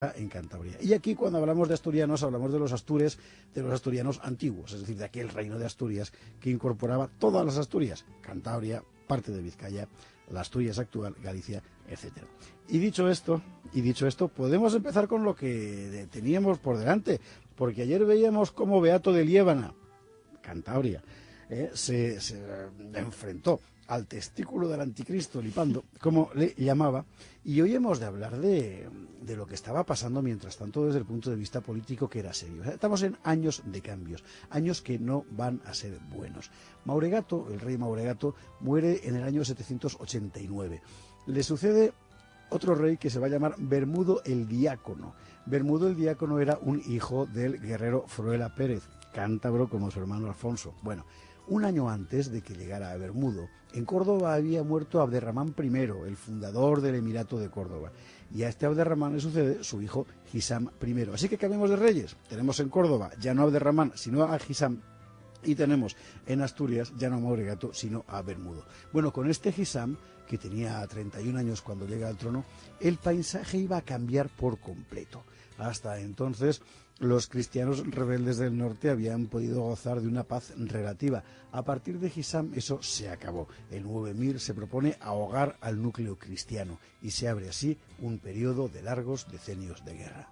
en Cantabria. Y aquí, cuando hablamos de asturianos, hablamos de los astures, de los asturianos antiguos, es decir, de aquel reino de Asturias que incorporaba todas las Asturias, Cantabria, parte de Vizcaya, la Asturias actual, Galicia, etcétera. Y dicho esto, podemos empezar con lo que teníamos por delante, porque ayer veíamos cómo Beato de Liébana, Cantabria, se enfrentó al testículo del anticristo, Lipando, como le llamaba, y hoy hemos de hablar de lo que estaba pasando mientras tanto desde el punto de vista político, que era serio. O sea, estamos en años de cambios, años que no van a ser buenos. Mauregato, el rey Mauregato, muere en el año 789. Le sucede otro rey que se va a llamar Bermudo el Diácono. Bermudo el Diácono era un hijo del guerrero Fruela Pérez, cántabro como su hermano Alfonso. Bueno, un año antes de que llegara a Bermudo, en Córdoba había muerto Abderramán I, el fundador del Emirato de Córdoba. Y a este Abderramán le sucede su hijo Hisam I. Así que cambiamos de reyes. Tenemos en Córdoba ya no a Abderramán, sino a Hisam. Y tenemos en Asturias ya no a Mauregato, sino a Bermudo. Bueno, con este Hisam, que tenía 31 años cuando llega al trono, el paisaje iba a cambiar por completo. Hasta entonces, los cristianos rebeldes del norte habían podido gozar de una paz relativa. A partir de Hisam eso se acabó. El nuevo emir se propone ahogar al núcleo cristiano y se abre así un periodo de largos decenios de guerra.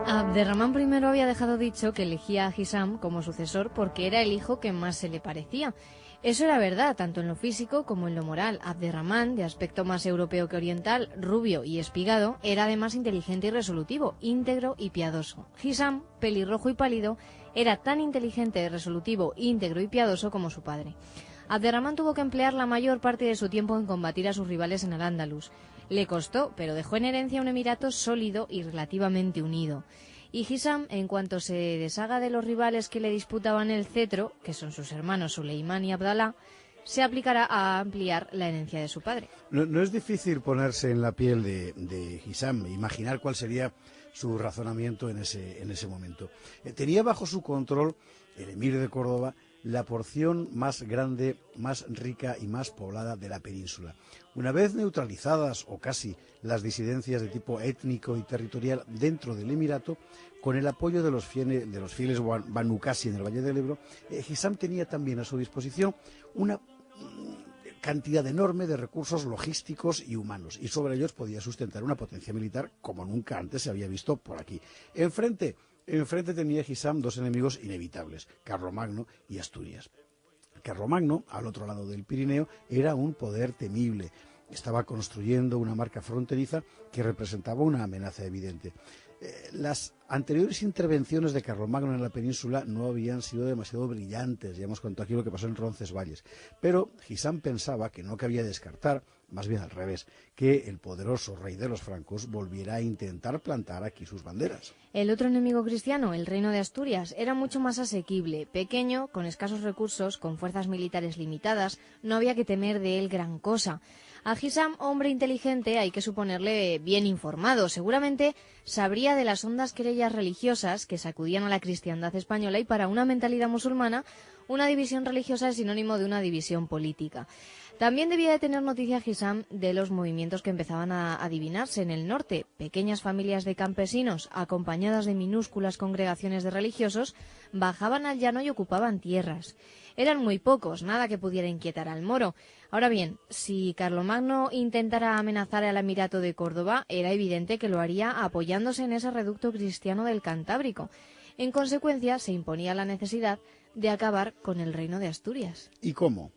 Abderramán I había dejado dicho que elegía a Hisam como sucesor porque era el hijo que más se le parecía. Eso era verdad, tanto en lo físico como en lo moral. Abderramán, de aspecto más europeo que oriental, rubio y espigado, era además inteligente y resolutivo, íntegro y piadoso. Hisam, pelirrojo y pálido, era tan inteligente, resolutivo, íntegro y piadoso como su padre. Abderramán tuvo que emplear la mayor parte de su tiempo en combatir a sus rivales en Al-Ándalus. Le costó, pero dejó en herencia un emirato sólido y relativamente unido. Y Hisam, en cuanto se deshaga de los rivales que le disputaban el cetro, que son sus hermanos Suleimán y Abdalá, se aplicará a ampliar la herencia de su padre. No es difícil ponerse en la piel de Hisam, imaginar cuál sería su razonamiento en ese momento. Tenía bajo su control el emir de Córdoba la porción más grande, más rica y más poblada de la península. Una vez neutralizadas, o casi, las disidencias de tipo étnico y territorial dentro del Emirato, con el apoyo de los fieles Banu Qasi en el Valle del Ebro, Hisam tenía también a su disposición una cantidad enorme de recursos logísticos y humanos, y sobre ellos podía sustentar una potencia militar como nunca antes se había visto por aquí. Enfrente tenía Hisam dos enemigos inevitables, Carlomagno y Asturias. Carlomagno, al otro lado del Pirineo, era un poder temible. Estaba construyendo una marca fronteriza que representaba una amenaza evidente. Las anteriores intervenciones de Carlomagno en la península no habían sido demasiado brillantes, ya hemos contado aquí lo que pasó en Roncesvalles, pero Hisam pensaba que no cabía descartar, más bien al revés, que el poderoso rey de los francos volviera a intentar plantar aquí sus banderas. El otro enemigo cristiano, el reino de Asturias, era mucho más asequible, pequeño, con escasos recursos, con fuerzas militares limitadas, no había que temer de él gran cosa. A Hisam, hombre inteligente, hay que suponerle bien informado. Seguramente sabría de las hondas querellas religiosas que sacudían a la cristiandad española, y para una mentalidad musulmana, una división religiosa es sinónimo de una división política. También debía de tener noticia Hisam de los movimientos que empezaban a adivinarse en el norte. Pequeñas familias de campesinos, acompañadas de minúsculas congregaciones de religiosos, bajaban al llano y ocupaban tierras. Eran muy pocos, nada que pudiera inquietar al moro. Ahora bien, si Carlomagno intentara amenazar al Emirato de Córdoba, era evidente que lo haría apoyándose en ese reducto cristiano del Cantábrico. En consecuencia, se imponía la necesidad de acabar con el reino de Asturias. ¿Y cómo?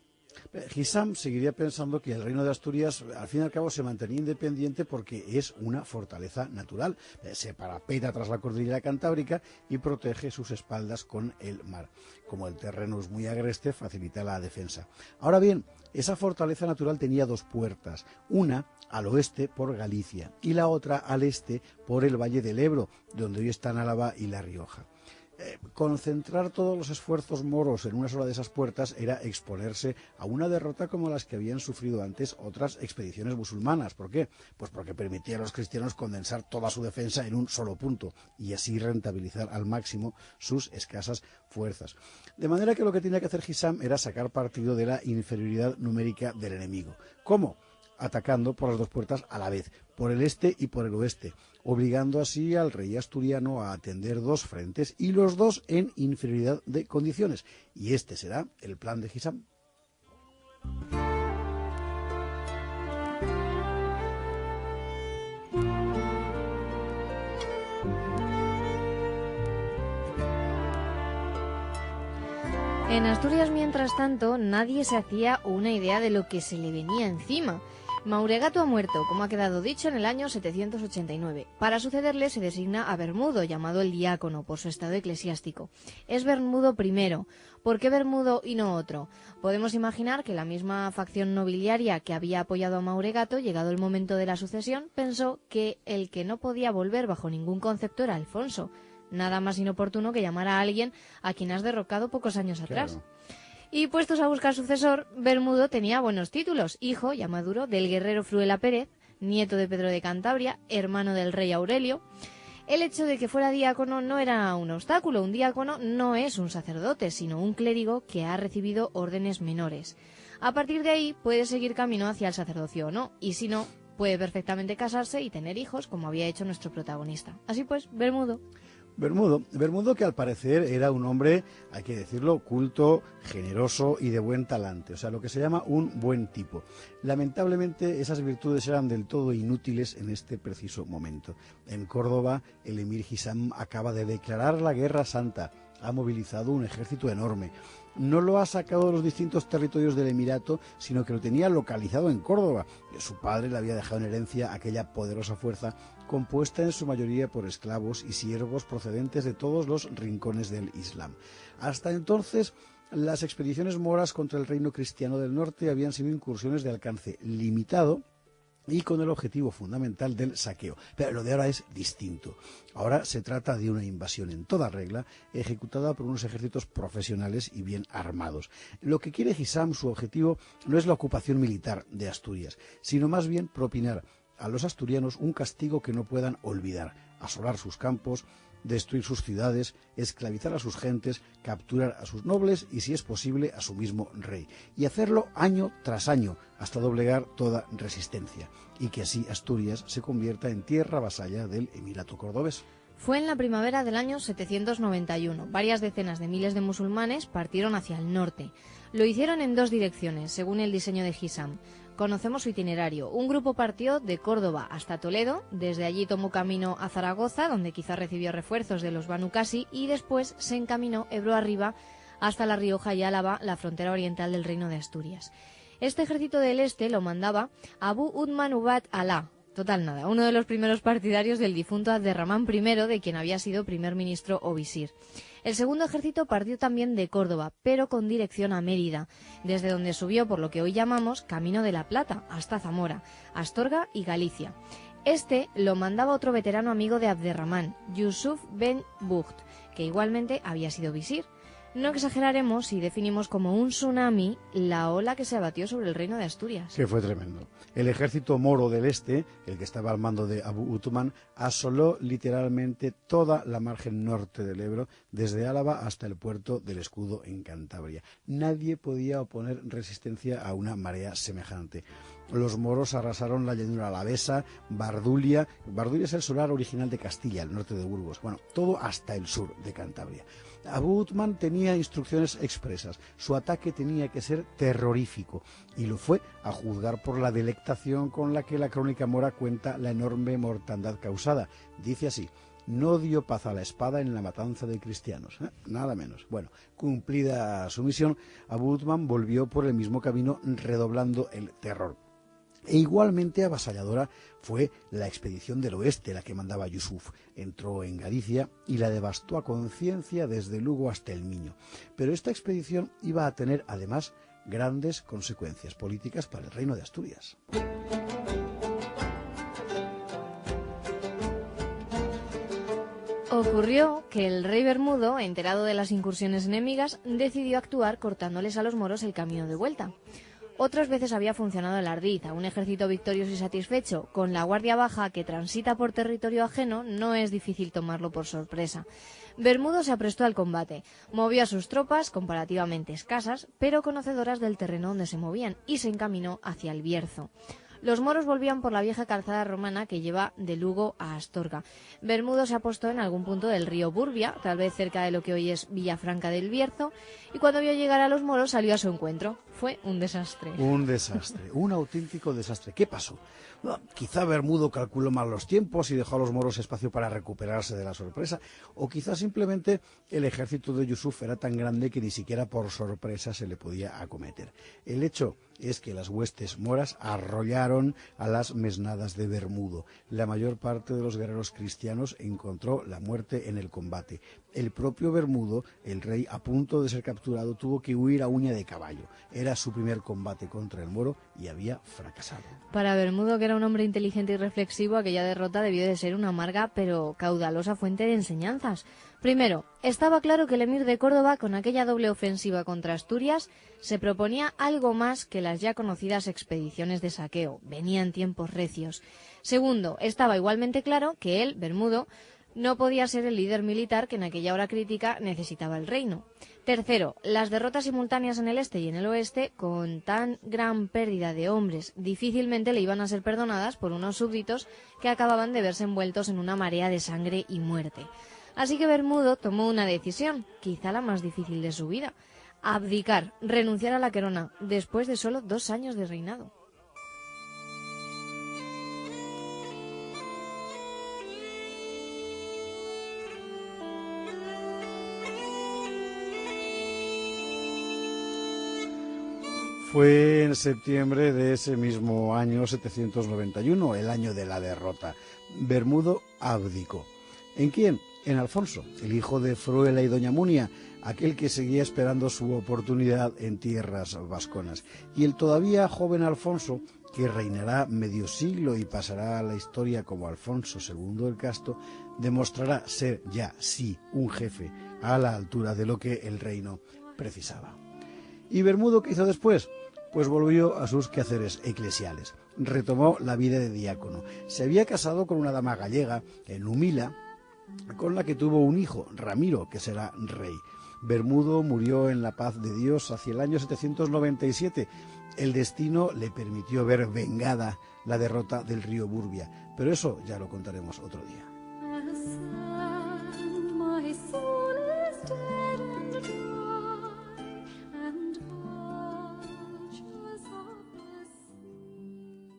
Hisam seguiría pensando que el reino de Asturias al fin y al cabo se mantenía independiente porque es una fortaleza natural, se parapeta tras la cordillera cantábrica y protege sus espaldas con el mar. Como el terreno es muy agreste, facilita la defensa. Ahora bien, esa fortaleza natural tenía dos puertas, una al oeste por Galicia y la otra al este por el Valle del Ebro, donde hoy están Álava y La Rioja. Concentrar todos los esfuerzos moros en una sola de esas puertas era exponerse a una derrota como las que habían sufrido antes otras expediciones musulmanas. ¿Por qué? Pues porque permitía a los cristianos condensar toda su defensa en un solo punto y así rentabilizar al máximo sus escasas fuerzas. De manera que lo que tenía que hacer Hisam era sacar partido de la inferioridad numérica del enemigo. ¿Cómo? Atacando por las dos puertas a la vez, por el este y por el oeste, obligando así al rey asturiano a atender dos frentes y los dos en inferioridad de condiciones. Y este será el plan de Hisam. En Asturias, mientras tanto, nadie se hacía una idea de lo que se le venía encima. Mauregato ha muerto, como ha quedado dicho, en el año 789. Para sucederle se designa a Bermudo, llamado el diácono, por su estado eclesiástico. Es Bermudo I. ¿Por qué Bermudo y no otro? Podemos imaginar que la misma facción nobiliaria que había apoyado a Mauregato, llegado el momento de la sucesión, pensó que el que no podía volver bajo ningún concepto era Alfonso. Nada más inoportuno que llamar a alguien a quien has derrocado pocos años atrás. Claro. Y puestos a buscar sucesor, Bermudo tenía buenos títulos. Hijo, ya maduro, del guerrero Fruela Pérez, nieto de Pedro de Cantabria, hermano del rey Aurelio. El hecho de que fuera diácono no era un obstáculo. Un diácono no es un sacerdote, sino un clérigo que ha recibido órdenes menores. A partir de ahí puede seguir camino hacia el sacerdocio o no, y si no, puede perfectamente casarse y tener hijos, como había hecho nuestro protagonista. Así pues, Bermudo. Bermudo que al parecer era un hombre, hay que decirlo, culto, generoso y de buen talante, o sea, lo que se llama un buen tipo. Lamentablemente esas virtudes eran del todo inútiles en este preciso momento. En Córdoba, el emir Hisam acaba de declarar la Guerra Santa, ha movilizado un ejército enorme. No lo ha sacado de los distintos territorios del Emirato, sino que lo tenía localizado en Córdoba. Su padre le había dejado en herencia aquella poderosa fuerza, compuesta en su mayoría por esclavos y siervos procedentes de todos los rincones del Islam. Hasta entonces, las expediciones moras contra el reino cristiano del norte habían sido incursiones de alcance limitado y con el objetivo fundamental del saqueo. Pero lo de ahora es distinto. Ahora se trata de una invasión en toda regla, ejecutada por unos ejércitos profesionales y bien armados. Lo que quiere Hisam, su objetivo, no es la ocupación militar de Asturias, sino más bien propinar a los asturianos un castigo que no puedan olvidar: asolar sus campos, destruir sus ciudades, esclavizar a sus gentes, capturar a sus nobles y, si es posible, a su mismo rey, y hacerlo año tras año hasta doblegar toda resistencia, y que así Asturias se convierta en tierra vasalla del Emirato cordobés. Fue en la primavera del año 791. Varias decenas de miles de musulmanes partieron hacia el norte. Lo hicieron en dos direcciones, según el diseño de Hisam. Conocemos su itinerario. Un grupo partió de Córdoba hasta Toledo, desde allí tomó camino a Zaragoza, donde quizá recibió refuerzos de los Banu Qasi, y después se encaminó Ebro arriba hasta La Rioja y Álava, la frontera oriental del Reino de Asturias. Este ejército del este lo mandaba Abu Uthman Ubad Alá, total nada, uno de los primeros partidarios del difunto Abderramán I, de quien había sido primer ministro o visir. El segundo ejército partió también de Córdoba, pero con dirección a Mérida, desde donde subió por lo que hoy llamamos Camino de la Plata, hasta Zamora, Astorga y Galicia. Este lo mandaba otro veterano amigo de Abderramán, Yusuf ben Bucht, que igualmente había sido visir. No exageraremos si definimos como un tsunami la ola que se abatió sobre el reino de Asturias. Que fue tremendo. El ejército moro del este, el que estaba al mando de Abu Uthman, asoló literalmente toda la margen norte del Ebro, desde Álava hasta el puerto del Escudo en Cantabria. Nadie podía oponer resistencia a una marea semejante. Los moros arrasaron la llanura alavesa, Bardulia. Bardulia es el solar original de Castilla, el norte de Burgos. Bueno, todo hasta el sur de Cantabria. Abu Uthman tenía instrucciones expresas. Su ataque tenía que ser terrorífico, y lo fue, a juzgar por la delectación con la que la crónica mora cuenta la enorme mortandad causada. Dice así: no dio paz a la espada en la matanza de cristianos. Nada menos. Bueno, cumplida su misión, Abu Uthman volvió por el mismo camino, redoblando el terror. E igualmente avasalladora fue la expedición del oeste, la que mandaba Yusuf. Entró en Galicia y la devastó a conciencia desde Lugo hasta el Miño. Pero esta expedición iba a tener, además, grandes consecuencias políticas para el reino de Asturias. Ocurrió que el rey Bermudo, enterado de las incursiones enemigas, decidió actuar cortándoles a los moros el camino de vuelta. Otras veces había funcionado el ardid. A un ejército victorioso y satisfecho con la guardia baja que transita por territorio ajeno no es difícil tomarlo por sorpresa. Bermudo se aprestó al combate, movió a sus tropas, comparativamente escasas, pero conocedoras del terreno donde se movían, y se encaminó hacia el Bierzo. Los moros volvían por la vieja calzada romana que lleva de Lugo a Astorga. Bermudo se apostó en algún punto del río Burbia, tal vez cerca de lo que hoy es Villafranca del Bierzo, y cuando vio llegar a los moros salió a su encuentro. Fue un desastre. Un desastre, un auténtico desastre. ¿Qué pasó? Bueno, quizá Bermudo calculó mal los tiempos y dejó a los moros espacio para recuperarse de la sorpresa, o quizá simplemente el ejército de Yusuf era tan grande que ni siquiera por sorpresa se le podía acometer. El hecho es que las huestes moras arrollaron a las mesnadas de Bermudo. La mayor parte de los guerreros cristianos encontró la muerte en el combate. El propio Bermudo, el rey a punto de ser capturado, tuvo que huir a uña de caballo. Era su primer combate contra el moro y había fracasado. Para Bermudo, que era un hombre inteligente y reflexivo, aquella derrota debió de ser una amarga pero caudalosa fuente de enseñanzas. Primero, estaba claro que el emir de Córdoba, con aquella doble ofensiva contra Asturias, se proponía algo más que las ya conocidas expediciones de saqueo. Venían tiempos recios. Segundo, estaba igualmente claro que él, Bermudo, no podía ser el líder militar que en aquella hora crítica necesitaba el reino. Tercero, las derrotas simultáneas en el este y en el oeste, con tan gran pérdida de hombres, difícilmente le iban a ser perdonadas por unos súbditos que acababan de verse envueltos en una marea de sangre y muerte. Así que Bermudo tomó una decisión, quizá la más difícil de su vida: abdicar, renunciar a la corona, después de solo 2 años de reinado. Fue en septiembre de ese mismo año 791, el año de la derrota. Bermudo abdicó. ¿En quién? En Alfonso, el hijo de Fruela y doña Munia, aquel que seguía esperando su oportunidad en tierras vasconas. Y el todavía joven Alfonso, que reinará medio siglo y pasará a la historia como Alfonso II el Casto, demostrará ser ya, sí, un jefe a la altura de lo que el reino precisaba. ¿Y Bermudo qué hizo después? Pues volvió a sus quehaceres eclesiales. Retomó la vida de diácono. Se había casado con una dama gallega, Numila, con la que tuvo un hijo, Ramiro, que será rey. Bermudo murió en la paz de Dios hacia el año 797. El destino le permitió ver vengada la derrota del río Burbia, pero eso ya lo contaremos otro día.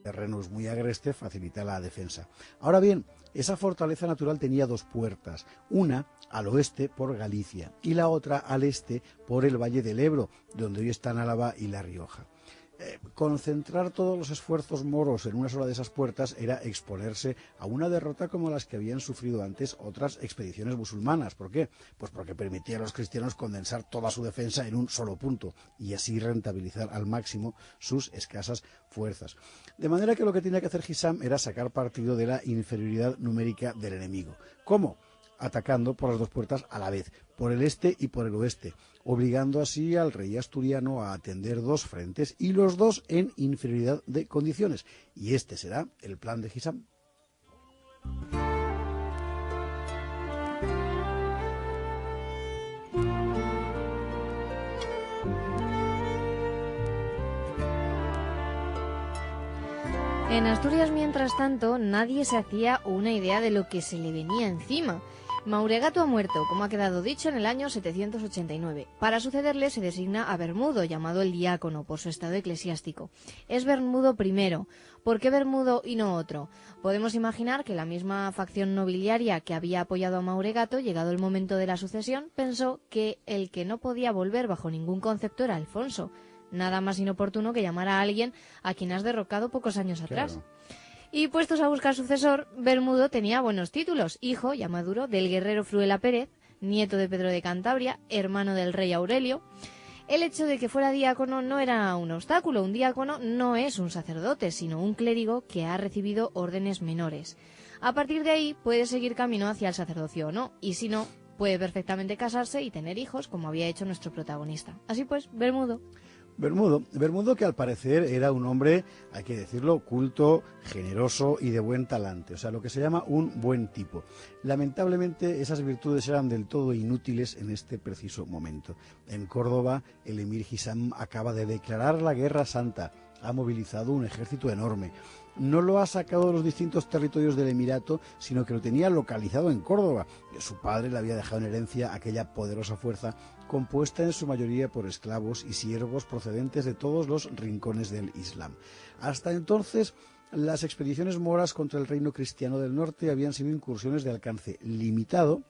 Terrenos muy agreste facilita la defensa. Ahora bien, esa fortaleza natural tenía 2 puertas, una al oeste por Galicia y la otra al este por el Valle del Ebro, donde hoy están Álava y La Rioja. Concentrar todos los esfuerzos moros en una sola de esas puertas era exponerse a una derrota como las que habían sufrido antes otras expediciones musulmanas. ¿Por qué? Pues porque permitía a los cristianos condensar toda su defensa en un solo punto y así rentabilizar al máximo sus escasas fuerzas. De manera que lo que tenía que hacer Hisam era sacar partido de la inferioridad numérica del enemigo. ¿Cómo? Atacando por las 2 puertas a la vez, por el este y por el oeste, obligando así al rey asturiano a atender 2 frentes y los 2 en inferioridad de condiciones. Y este será el plan de Hisam. En Asturias, mientras tanto, nadie se hacía una idea de lo que se le venía encima. Mauregato ha muerto, como ha quedado dicho, en el año 789. Para sucederle se designa a Bermudo, llamado el diácono, por su estado eclesiástico. Es Bermudo I. ¿Por qué Bermudo y no otro? Podemos imaginar que la misma facción nobiliaria que había apoyado a Mauregato, llegado el momento de la sucesión, pensó que el que no podía volver bajo ningún concepto era Alfonso. Nada más inoportuno que llamar a alguien a quien has derrocado pocos años atrás. Claro. Y puestos a buscar sucesor, Bermudo tenía buenos títulos: hijo, ya maduro, del guerrero Fruela Pérez, nieto de Pedro de Cantabria, hermano del rey Aurelio. El hecho de que fuera diácono no era un obstáculo. Un diácono no es un sacerdote, sino un clérigo que ha recibido órdenes menores. A partir de ahí puede seguir camino hacia el sacerdocio o no, y si no, puede perfectamente casarse y tener hijos, como había hecho nuestro protagonista. Así pues, Bermudo. Bermudo, que al parecer era un hombre, hay que decirlo, culto, generoso y de buen talante, o sea, lo que se llama un buen tipo. Lamentablemente esas virtudes eran del todo inútiles en este preciso momento. En Córdoba, el emir Hisam acaba de declarar la Guerra Santa, ha movilizado un ejército enorme. No lo ha sacado de los distintos territorios del Emirato, sino que lo tenía localizado en Córdoba. Su padre le había dejado en herencia aquella poderosa fuerza, compuesta en su mayoría por esclavos y siervos procedentes de todos los rincones del Islam. Hasta entonces, las expediciones moras contra el reino cristiano del norte habían sido incursiones de alcance limitado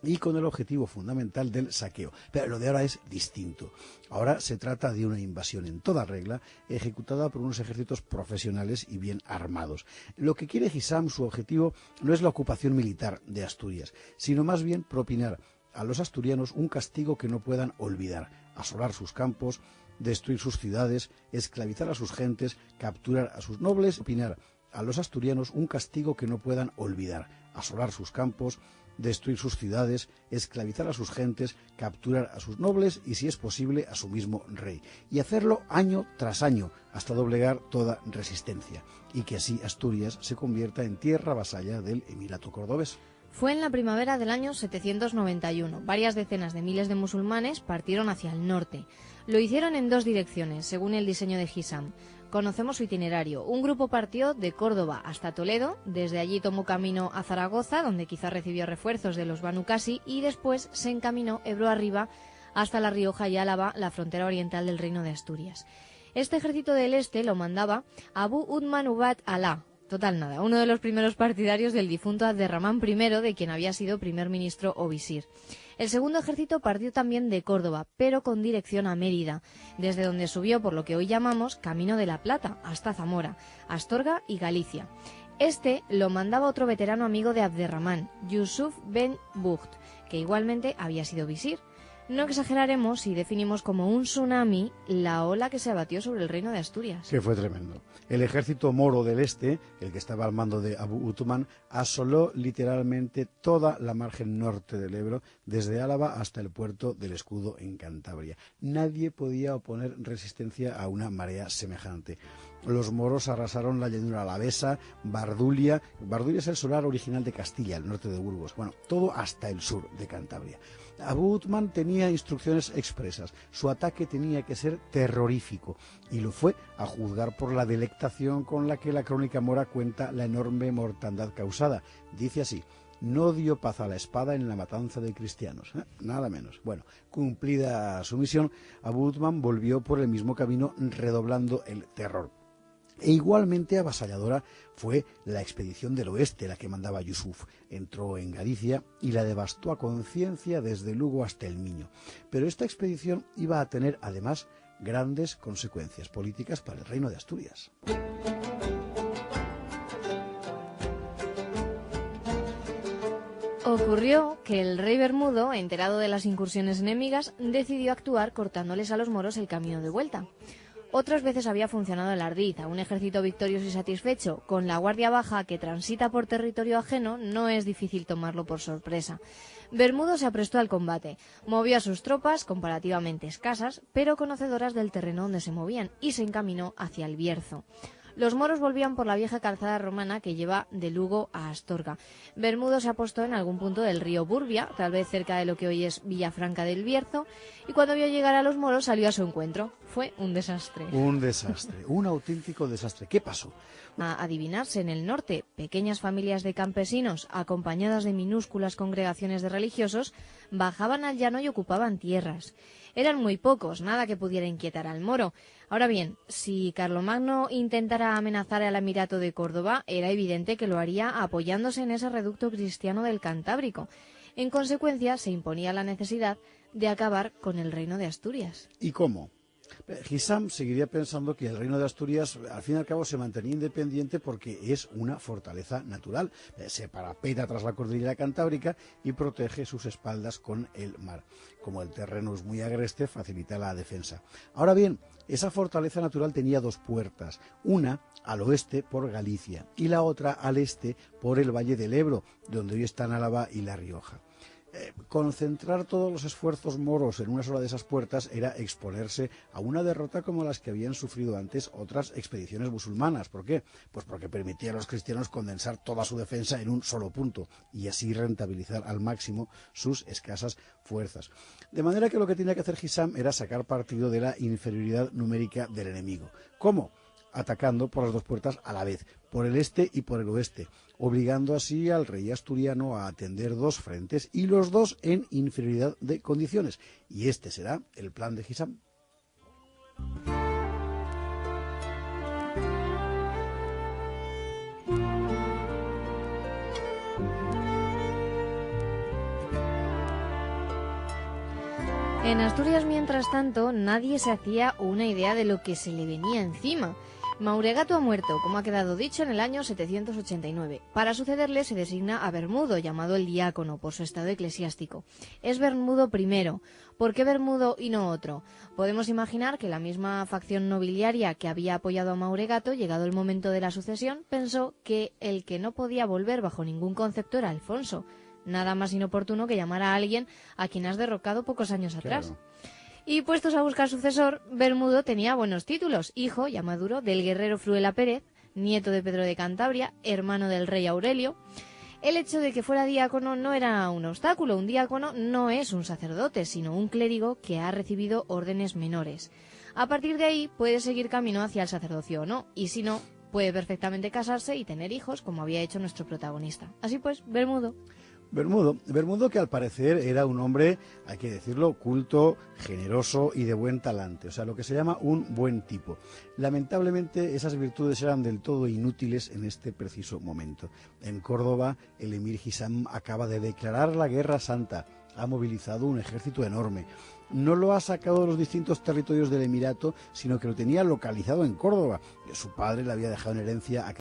y con el objetivo fundamental del saqueo. Pero lo de ahora es distinto. Ahora se trata de una invasión en toda regla, ejecutada por unos ejércitos profesionales y bien armados. Lo que quiere Hisam, su objetivo, no es la ocupación militar de Asturias, sino más bien propinar a los asturianos un castigo que no puedan olvidar: asolar sus campos, destruir sus ciudades, esclavizar a sus gentes, capturar a sus nobles, propinar a los asturianos un castigo que no puedan olvidar: asolar sus campos, destruir sus ciudades, esclavizar a sus gentes, capturar a sus nobles y, si es posible, a su mismo rey, y hacerlo año tras año hasta doblegar toda resistencia, y que así Asturias se convierta en tierra vasalla del Emirato cordobés. Fue en la primavera del año 791. Varias decenas de miles de musulmanes partieron hacia el norte. Lo hicieron en dos direcciones, según el diseño de Hisam. Conocemos su itinerario. Un grupo partió de Córdoba hasta Toledo, desde allí tomó camino a Zaragoza, donde quizá recibió refuerzos de los Banu Qasi, y después se encaminó Ebro arriba hasta La Rioja y Álava, la frontera oriental del Reino de Asturias. Este ejército del este lo mandaba Abu Uthman Ubad Alá, total nada, uno de los primeros partidarios del difunto Abderramán I, de quien había sido primer ministro o visir. El segundo ejército partió también de Córdoba, pero con dirección a Mérida, desde donde subió por lo que hoy llamamos Camino de la Plata, hasta Zamora, Astorga y Galicia. Este lo mandaba otro veterano amigo de Abderramán, Yusuf ben Bucht, que igualmente había sido visir. No exageraremos si definimos como un tsunami la ola que se abatió sobre el reino de Asturias. Que fue tremendo. El ejército moro del este, el que estaba al mando de Abu Uthman, asoló literalmente toda la margen norte del Ebro, desde Álava hasta el puerto del Escudo en Cantabria. Nadie podía oponer resistencia a una marea semejante. Los moros arrasaron la llanura alavesa, Bardulia. Bardulia es el solar original de Castilla, el norte de Burgos. Bueno, todo hasta el sur de Cantabria. Abu Uthman tenía instrucciones expresas. Su ataque tenía que ser terrorífico, y lo fue, a juzgar por la delectación con la que la crónica mora cuenta la enorme mortandad causada. Dice así: no dio paz a la espada en la matanza de cristianos, nada menos. Bueno, cumplida su misión, Abu Uthman volvió por el mismo camino, redoblando el terror. E igualmente avasalladora fue la expedición del oeste, la que mandaba Yusuf. Entró en Galicia y la devastó a conciencia desde Lugo hasta el Miño. Pero esta expedición iba a tener, además, grandes consecuencias políticas para el reino de Asturias. Ocurrió que el rey Bermudo, enterado de las incursiones enemigas, decidió actuar cortándoles a los moros el camino de vuelta. Otras veces había funcionado el ardid. A un ejército victorioso y satisfecho con la guardia baja que transita por territorio ajeno no es difícil tomarlo por sorpresa. Bermudo se aprestó al combate, movió a sus tropas, comparativamente escasas, pero conocedoras del terreno donde se movían, y se encaminó hacia el Bierzo. Los moros volvían por la vieja calzada romana que lleva de Lugo a Astorga. Bermudo se apostó en algún punto del río Burbia, tal vez cerca de lo que hoy es Villafranca del Bierzo, y cuando vio llegar a los moros salió a su encuentro. Fue un desastre. Un desastre, un auténtico desastre. ¿Qué pasó? A adivinarse, en el norte, pequeñas familias de campesinos, acompañadas de minúsculas congregaciones de religiosos, bajaban al llano y ocupaban tierras. Eran muy pocos, nada que pudiera inquietar al moro. Ahora bien, si Carlomagno intentara amenazar al Emirato de Córdoba, era evidente que lo haría apoyándose en ese reducto cristiano del Cantábrico. En consecuencia, se imponía la necesidad de acabar con el reino de Asturias. ¿Y cómo? Hisam seguiría pensando que el reino de Asturias, al fin y al cabo, se mantenía independiente porque es una fortaleza natural. Se parapeta tras la cordillera cantábrica y protege sus espaldas con el mar. Como el terreno es muy agreste, facilita la defensa. Ahora bien, esa fortaleza natural tenía dos puertas, una al oeste por Galicia y la otra al este por el Valle del Ebro, donde hoy están Álava y La Rioja. Concentrar todos los esfuerzos moros en una sola de esas puertas era exponerse a una derrota como las que habían sufrido antes otras expediciones musulmanas. ¿Por qué? Pues porque permitía a los cristianos condensar toda su defensa en un solo punto y así rentabilizar al máximo sus escasas fuerzas. De manera que lo que tenía que hacer Hisam era sacar partido de la inferioridad numérica del enemigo. ¿Cómo? Atacando por las dos puertas a la vez, por el este y por el oeste, obligando así al rey asturiano a atender dos frentes y los dos en inferioridad de condiciones. Y este será el plan de Hisam. En Asturias, mientras tanto, nadie se hacía una idea de lo que se le venía encima. Mauregato ha muerto, como ha quedado dicho, en el año 789. Para sucederle se designa a Bermudo, llamado el diácono, por su estado eclesiástico. Es Bermudo I. ¿Por qué Bermudo y no otro? Podemos imaginar que la misma facción nobiliaria que había apoyado a Mauregato, llegado el momento de la sucesión, pensó que el que no podía volver bajo ningún concepto era Alfonso. Nada más inoportuno que llamar a alguien a quien has derrocado pocos años atrás. Claro. Y puestos a buscar sucesor, Bermudo tenía buenos títulos. Hijo, ya maduro, del guerrero Fruela Pérez, nieto de Pedro de Cantabria, hermano del rey Aurelio. El hecho de que fuera diácono no era un obstáculo. Un diácono no es un sacerdote, sino un clérigo que ha recibido órdenes menores. A partir de ahí puede seguir camino hacia el sacerdocio o no, y si no, puede perfectamente casarse y tener hijos, como había hecho nuestro protagonista. Así pues, Bermudo, que al parecer era un hombre, hay que decirlo, culto, generoso y de buen talante, o sea, lo que se llama un buen tipo. Lamentablemente esas virtudes eran del todo inútiles en este preciso momento. En Córdoba, el emir Hisam acaba de declarar la Guerra Santa, ha movilizado un ejército enorme. No lo ha sacado de los distintos territorios del emirato, sino que lo tenía localizado en Córdoba. Su padre le había dejado en herencia a